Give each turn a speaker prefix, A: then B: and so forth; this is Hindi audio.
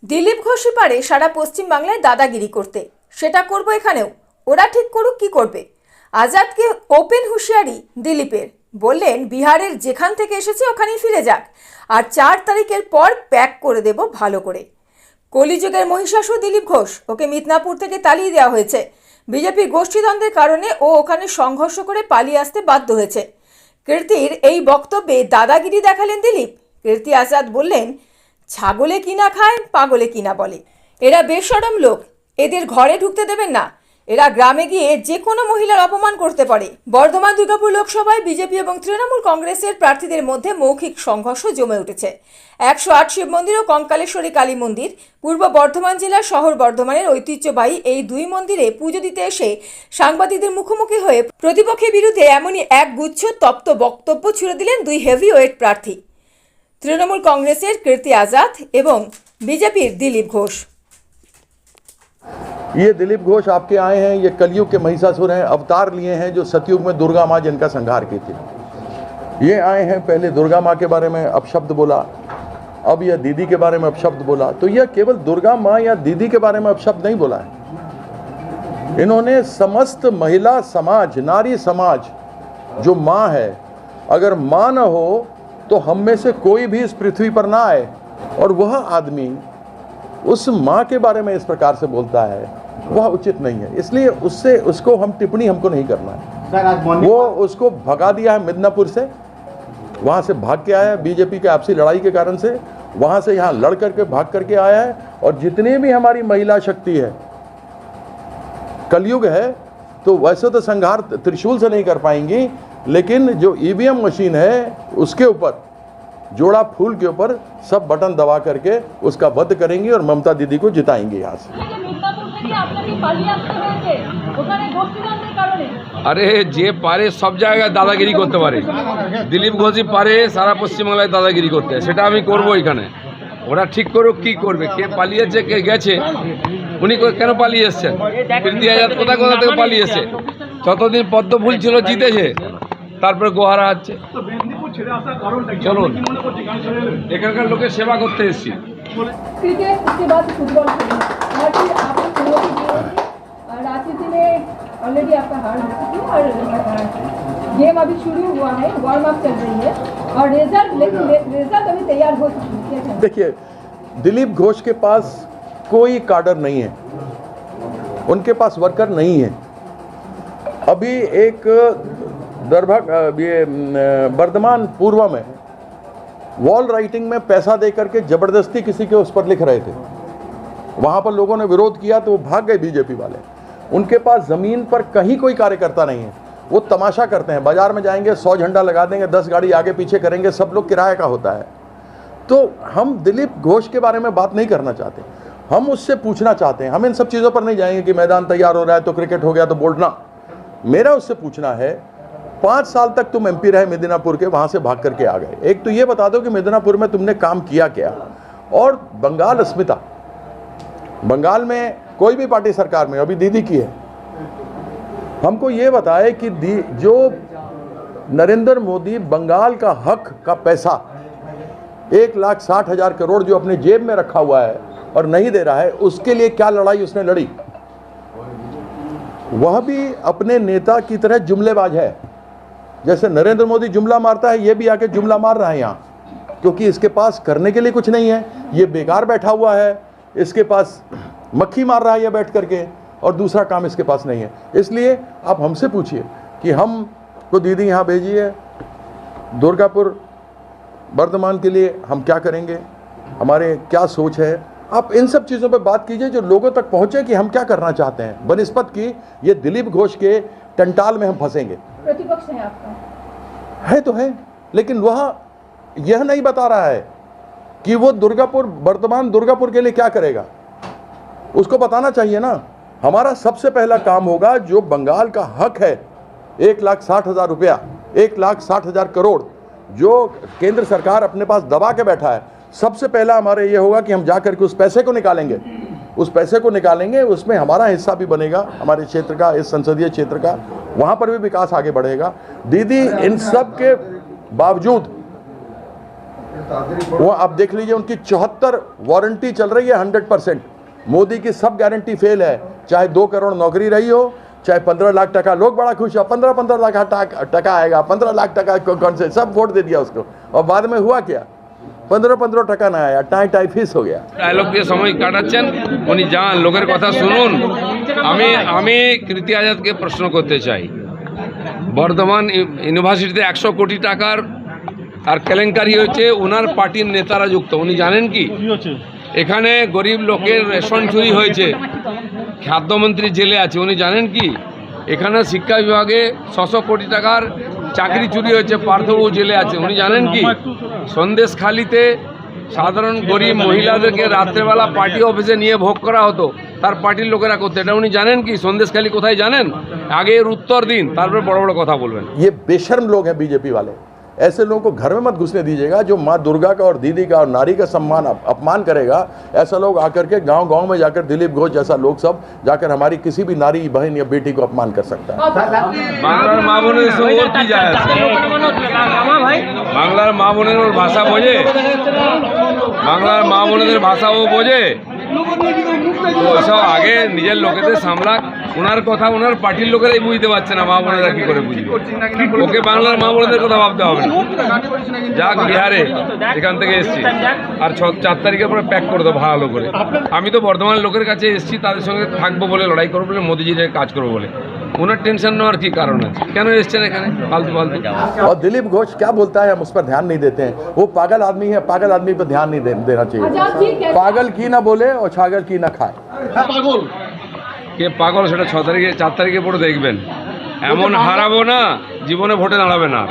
A: দিলীপ ঘোষই পারে সারা পশ্চিম বাংলায় দাদাগিরি করতে, সেটা করব এখানেও। ওরা ঠিক করুক কি করবে। আজাদকে ওপেন হুঁশিয়ারি দিলীপের, বললেন বিহারের যেখান থেকে এসেছে ওখানেই ফিরে যাক, আর 4 তারিখের পর প্যাক করে দেব ভালো করে। কলিযুগের মহিষাসুর দিলীপ ঘোষ, ওকে মিদনাপুর থেকে তাড়িয়ে দেওয়া হয়েছে। বিজেপির গোষ্ঠীদ্বন্দ্বের কারণে ও ওখানে সংঘর্ষ করে পালিয়ে আসতে বাধ্য হয়েছে। কীর্তির এই বক্তব্যে দাদাগিরি দেখালেন দিলীপ। কীর্তি আজাদ বললেন, ছাগলে কিনা খায়, পাগলে কিনা বলে। এরা বেশরম লোক, এদের ঘরে ঢুকতে দেবেন না। এরা গ্রামে গিয়ে যে কোনো মহিলার অপমান করতে পারে। বর্ধমান দুর্গাপুর লোকসভায় বিজেপি এবং তৃণমূল কংগ্রেসের প্রার্থীদের মধ্যে মৌখিক সংঘর্ষ জমে উঠেছে। 108 শিব মন্দির ও কঙ্কালেশ্বরী কালী মন্দির, পূর্ব বর্ধমান জেলার শহর বর্ধমানের ঐতিহ্যবাহী এই দুই মন্দিরে পুজো দিতে এসে সাংবাদিকদের মুখোমুখি হয়ে প্রতিপক্ষের বিরুদ্ধে এমনই এক গুচ্ছ তপ্ত বক্তব্য ছুড়ে দিলেন দুই হেভিওয়েট প্রার্থী, তৃণমূল কংগ্রেসের কীর্তি আজাদ এবং বিজেপির দিলীপ ঘোষ।
B: ये दिलीप घोष आपके आए हैं, ये कलयुग के महिषासुर हैं, अवतार लिए हैं जो सतयुग में दुर्गा माँ जिनका संहार की थी। ये आए हैं, पहले दुर्गा माँ के बारे में अपशब्द बोला, अब यह दीदी के बारे में अपशब्द बोला। तो यह केवल दुर्गा माँ या दीदी के बारे में अपशब्द नहीं बोला है, इन्होंने समस्त महिला समाज, नारी समाज जो माँ है, अगर माँ न हो तो हम में से कोई भी इस पृथ्वी पर ना आए, और वह आदमी उस माँ के बारे में इस प्रकार से बोलता है, वह उचित नहीं है। इसलिए उसको हम टिप्पणी हमको नहीं करना है। वो उसको भगा दिया है मिदनापुर से, वहाँ से भाग के आया है बीजेपी के आपसी लड़ाई के कारण से, वहाँ से यहाँ लड़ करके भाग करके आया है। और जितनी भी हमारी महिला शक्ति है, कलयुग है, तो वैसे तो संहार त्रिशूल से नहीं कर पाएंगी, लेकिन जो ईवीएम मशीन है उसके ऊपर, जोड़ा फूल के ऊपर सब बटन दबा करके उसका वध करेंगी और ममता दीदी को जिताएंगे यहाँ से।
C: अरे जे पारे सब জায়গায় দাদাগিরি করতে পারে, দিলীপ ঘোষই পারে সারা পশ্চিমবাংলায় দাদাগিরি করতে, সেটা আমি করব এখানে। ওরা ঠিক করুক কি করবে, কে পালিয়েছে কে গেছে, উনি কেন পালিয়ে এসছেন, কীর্তি আজাদ কোথা থেকে পালিয়ে এসছে। যতদিন পদ্ম ফুল ছিল জিতেছে, তারপরে গোহারা হচ্ছে। চলুন, এখানকার লোকের সেবা করতে এসেছি।
A: क्रिकेट उसके बाद फुटबॉल राजनीति में ऑलरेडी आपका हार हो चुकी है और गेम अभी शुरू हुआ है, वार्म अप चल रही है और रिजल्ट अभी तैयार हो चुकी है।
B: देखिए, दिलीप घोष के पास कोई काडर नहीं है, उनके पास वर्कर नहीं है। अभी एक वर्धमान पूर्व में वॉल राइटिंग में पैसा दे करके जबरदस्ती किसी के उस पर लिख रहे थे, वहां पर लोगों ने विरोध किया तो वो भाग गए बीजेपी वाले। उनके पास जमीन पर कहीं कोई कार्यकर्ता नहीं है, वो तमाशा करते हैं, बाजार में जाएंगे 100 झंडा लगा देंगे, 10 गाड़ी आगे पीछे करेंगे, सब लोग किराए का होता है। तो हम दिलीप घोष के बारे में बात नहीं करना चाहते, हम उससे पूछना चाहते हैं। हम इन सब चीज़ों पर नहीं जाएंगे कि मैदान तैयार हो रहा है तो क्रिकेट हो गया तो बोलना। मेरा उससे पूछना है, 5 साल तक तुम एमपी रहे मिदनापुर के, वहां से भाग करके आ गए, एक तो ये बता दो कि मिदनापुर में तुमने काम किया क्या। और बंगाल अस्मिता, बंगाल में कोई भी पार्टी सरकार में, अभी दीदी की है, हमको ये बताए कि जो नरेंद्र मोदी बंगाल का हक का पैसा 1,60,000 करोड़ जो अपने जेब में रखा हुआ है और नहीं दे रहा है, उसके लिए क्या लड़ाई उसने लड़ी। वह भी अपने नेता की तरह जुमलेबाज है, जैसे नरेंद्र मोदी जुमला मारता है, ये भी आके जुमला मार रहा है यहाँ, क्योंकि इसके पास करने के लिए कुछ नहीं है, ये बेकार बैठा हुआ है, इसके पास मक्खी मार रहा है ये बैठ करके, और दूसरा काम इसके पास नहीं है। इसलिए आप हमसे पूछिए कि हम को दीदी यहाँ भेजिए दुर्गापुर वर्धमान के लिए, हम क्या करेंगे, हमारे क्या सोच है। आप इन सब चीज़ों पर बात कीजिए जो लोगों तक पहुँचे कि हम क्या करना चाहते हैं, बनिस्पत की ये दिलीप घोष के टंटाल में हम फंसेंगे।
A: प्रतिपक्ष है आपका,
B: है तो है, लेकिन वह यह नहीं बता रहा है कि वो वर्तमान दुर्गापुर के लिए क्या करेगा, उसको बताना चाहिए ना। हमारा सबसे पहला काम होगा जो बंगाल का हक है, 1,60,000 रुपया, 1,60,000 करोड़ जो केंद्र सरकार अपने पास दबा के बैठा है, सबसे पहला हमारे ये होगा कि हम जा करके उस पैसे को निकालेंगे, उस पैसे को निकालेंगे, उसमें हमारा हिस्सा भी बनेगा, हमारे क्षेत्र का, इस संसदीय क्षेत्र का, वहाँ पर भी विकास आगे बढ़ेगा। दीदी इन सब के बावजूद वो आप देख लीजिए, उनकी 74 वारंटी चल रही है 100%। मोदी की सब गारंटी फेल है, चाहे 2 करोड़ नौकरी रही हो, चाहे 15 लाख टका, लोग बड़ा खुश है, 15 लाख टका आएगा, 15 लाख टका कौन से, सब वोट दे दिया उसको, और बाद में हुआ क्या, 15 টাকা না আয়া, টাই ফিস হয়ে গেল।
C: ডায়লগ দিয়ে সময় কাটাচ্ছেন, উনি যান, লোকের কথা শুনুন। আমি কৃতি আজাদকে প্রশ্ন করতে চাই, বর্ধমান ইউনিভার্সিটিতে 100 কোটি টাকার আর কেলেঙ্কারি হয়েছে, ওনার পার্টির নেতারা যুক্ত, উনি জানেন কি? এখানে গরিব লোকের রেশন চুরি হয়েছে, খাদ্যমন্ত্রী জেলে আছে, উনি জানেন কি? এখানে শিক্ষা বিভাগে 600 কোটি টাকার চাকরি চুরি হয়েছে, পার্থবাবু জেলে আছে, উনি জানেন কি? সন্দেশখালিতে সাধারণ গরিব মহিলাদেরকে রাত্রেবেলা পার্টি অফিসে নিয়ে ভোগ করা হতো, তার পার্টির লোকেরা করতো, এটা উনি জানেন কি? সন্দেশখালি কোথায় জানেন? আগে এর উত্তর দিন, তারপরে বড় বড় কথা বলবেন।
B: ये बेशर्म लोग हैं बीजेपी वाले, ऐसे लोगों को घर में मत घुसने दीजिएगा। जो माँ दुर्गा का और दीदी का और नारी का सम्मान अपमान करेगा, ऐसा लोग आकर के गांव-गांव में जाकर दिलीप घोष जैसा लोग सब जाकर हमारी किसी भी नारी बहन या बेटी को अपमान कर सकता है।
C: বাংলার মা বোনের সঙ্গে ওর কি যায় আসে? বাংলার মা বোনের ওর ভাষা বোঝে? বাংলার মা বোনেদের ভাষা ও বোঝে? তো ওসব আগে নিজের লোকেদের সামলাক। ওনার কথা ওনার পার্টির লোকেরাই বুঝতে পারছে না, মা বোনেরা কি করে বুঝবে? ওকে বাংলার মা বোনেদের কথা ভাবতে হবে না। যাক বিহারে, এখান থেকে এসছি, আর 4 তারিখের পরে প্যাক করে দেবো ভালো করে। আমি তো বর্ধমানের লোকের কাছে এসছি, তাদের সঙ্গে থাকবো বলে, লড়াই করবো বলে, মোদিজির কাজ করবো বলে। ওনার টেনশন নেওয়ার কি কারণ আছে? কেন এসছেন এখানে ফালতু ফালতু?
B: और दिलीप घोष क्या बोलता है, हम उस पर ध्यान नहीं देते हैं। वो पागल आदमी है, पागल आदमी पर ध्यान नहीं देना चाहिए। पागल की ना बोले और छागल की ना खाए।
C: কে পাগল সেটা 4 তারিখে পরে দেখবেন। এমন হারাবো না, জীবনে ভোটে দাঁড়াবে না।